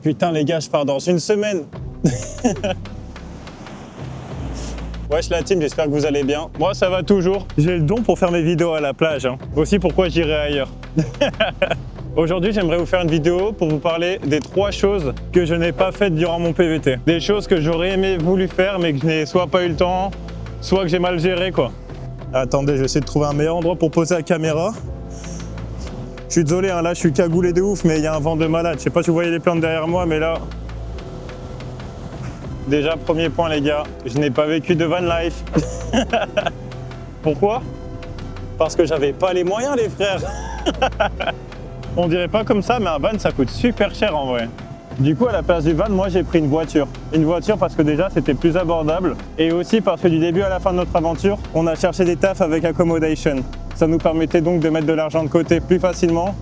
Putain les gars, je pars dans une semaine. Wesh la team, j'espère que vous allez bien. Moi ça va toujours. J'ai le don pour faire mes vidéos à la plage. Aussi pourquoi j'irai ailleurs. Aujourd'hui j'aimerais vous faire une vidéo pour vous parler des 3 choses que je n'ai pas faites durant mon PVT. Des choses que j'aurais aimé voulu faire mais que je n'ai soit pas eu le temps, soit que j'ai mal géré quoi. Attendez, je vais essayer de trouver un meilleur endroit pour poser la caméra. Je suis désolé, hein, là je suis cagoulé de ouf, mais il y a un vent de malade. Je sais pas si vous voyez les plantes derrière moi, mais là... Déjà, premier point les gars, je n'ai pas vécu de van life. Pourquoi? Parce que j'avais pas les moyens les frères. On dirait pas comme ça, mais un van ça coûte super cher en vrai. Du coup, à la place du van, moi j'ai pris une voiture. Une voiture parce que déjà c'était plus abordable et aussi parce que du début à la fin de notre aventure, on a cherché des tafs avec accommodation. Ça nous permettait donc de mettre de l'argent de côté plus facilement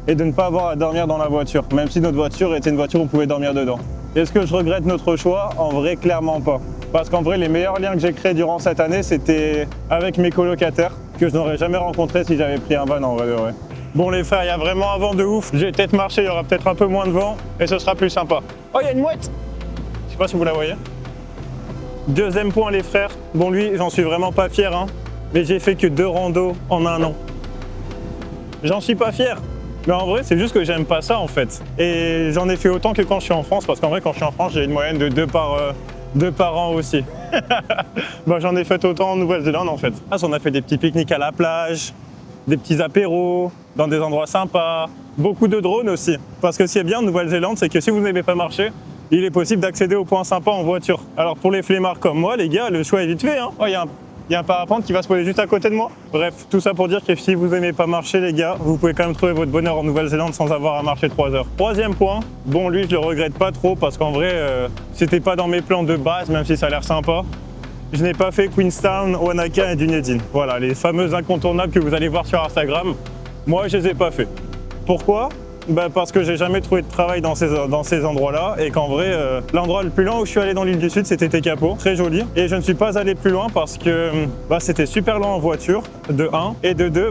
et de ne pas avoir à dormir dans la voiture, même si notre voiture était une voiture où on pouvait dormir dedans. Est-ce que je regrette notre choix? En vrai, clairement pas. Parce qu'en vrai, les meilleurs liens que j'ai créés durant cette année, c'était avec mes colocataires, que je n'aurais jamais rencontrés si j'avais pris un van en vrai de vrai. Bon les frères, il y a vraiment un vent de ouf. Je vais peut-être marcher, il y aura peut-être un peu moins de vent et ce sera plus sympa. Oh, il y a une mouette! Je sais pas si vous la voyez. Deuxième point les frères. Bon lui, j'en suis vraiment pas fier, hein. Mais j'ai fait que 2 randos en un an. J'en suis pas fier. Mais en vrai, c'est juste que j'aime pas ça en fait. Et j'en ai fait autant que quand je suis en France, parce qu'en vrai, quand je suis en France, j'ai une moyenne de 2 par an aussi. Bah, j'en ai fait autant en Nouvelle-Zélande en fait. Ah, on a fait des petits pique-niques à la plage, des petits apéros, dans des endroits sympas, beaucoup de drones aussi. Parce que ce qui est bien en Nouvelle-Zélande, c'est que si vous n'avez pas marché, il est possible d'accéder aux points sympas en voiture. Alors pour les flemmards comme moi, les gars, le choix est vite fait, hein. Oh, il y a un parapente qui va se poser juste à côté de moi. Bref, tout ça pour dire que si vous n'aimez pas marcher, les gars, vous pouvez quand même trouver votre bonheur en Nouvelle-Zélande sans avoir à marcher 3 heures. Troisième point, bon lui je le regrette pas trop parce qu'en vrai, c'était pas dans mes plans de base, même si ça a l'air sympa. Je n'ai pas fait Queenstown, Wanaka et Dunedin. Voilà, les fameux incontournables que vous allez voir sur Instagram. Moi, je les ai pas fait. Pourquoi? Bah parce que j'ai jamais trouvé de travail dans ces endroits-là et qu'en vrai, l'endroit le plus loin où je suis allé dans l'île du Sud, c'était Tekapo, très joli. Et je ne suis pas allé plus loin parce que c'était super loin en voiture, de 1. Et de 2,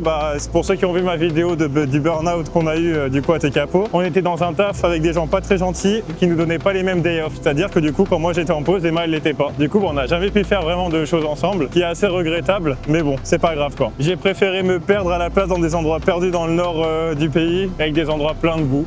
pour ceux qui ont vu ma vidéo du burn-out qu'on a eu du coup à Tekapo, on était dans un taf avec des gens pas très gentils qui nous donnaient pas les mêmes day off. C'est-à-dire que du coup, quand moi j'étais en pause, Emma elle l'était pas. Du coup, on n'a jamais pu faire vraiment de choses ensemble, qui est assez regrettable, mais bon, c'est pas grave quoi. J'ai préféré me perdre à la place dans des endroits perdus dans le nord du pays, avec des endroits plein de boue.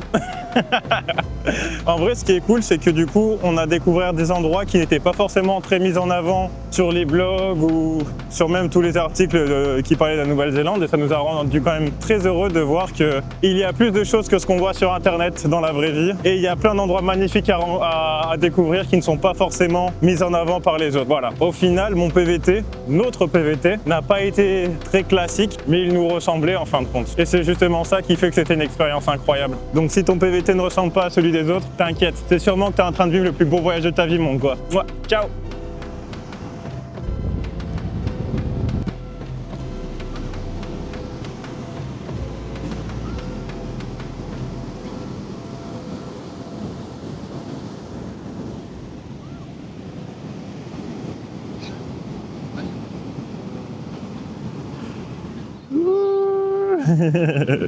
En vrai, ce qui est cool, c'est que du coup, on a découvert des endroits qui n'étaient pas forcément très mis en avant sur les blogs ou sur même tous les articles qui parlaient de la Nouvelle-Zélande. Et ça nous a rendu quand même très heureux de voir qu'il y a plus de choses que ce qu'on voit sur Internet dans la vraie vie. Et il y a plein d'endroits magnifiques à découvrir qui ne sont pas forcément mis en avant par les autres. Voilà. Au final, mon PVT, notre PVT, n'a pas été très classique, mais il nous ressemblait en fin de compte. Et c'est justement ça qui fait que c'était une expérience incroyable. Donc si ton PVT ne ressemble pas à celui des autres, t'inquiète, c'est sûrement que t'es en train de vivre le plus beau voyage de ta vie, mon gars. Moi, ciao!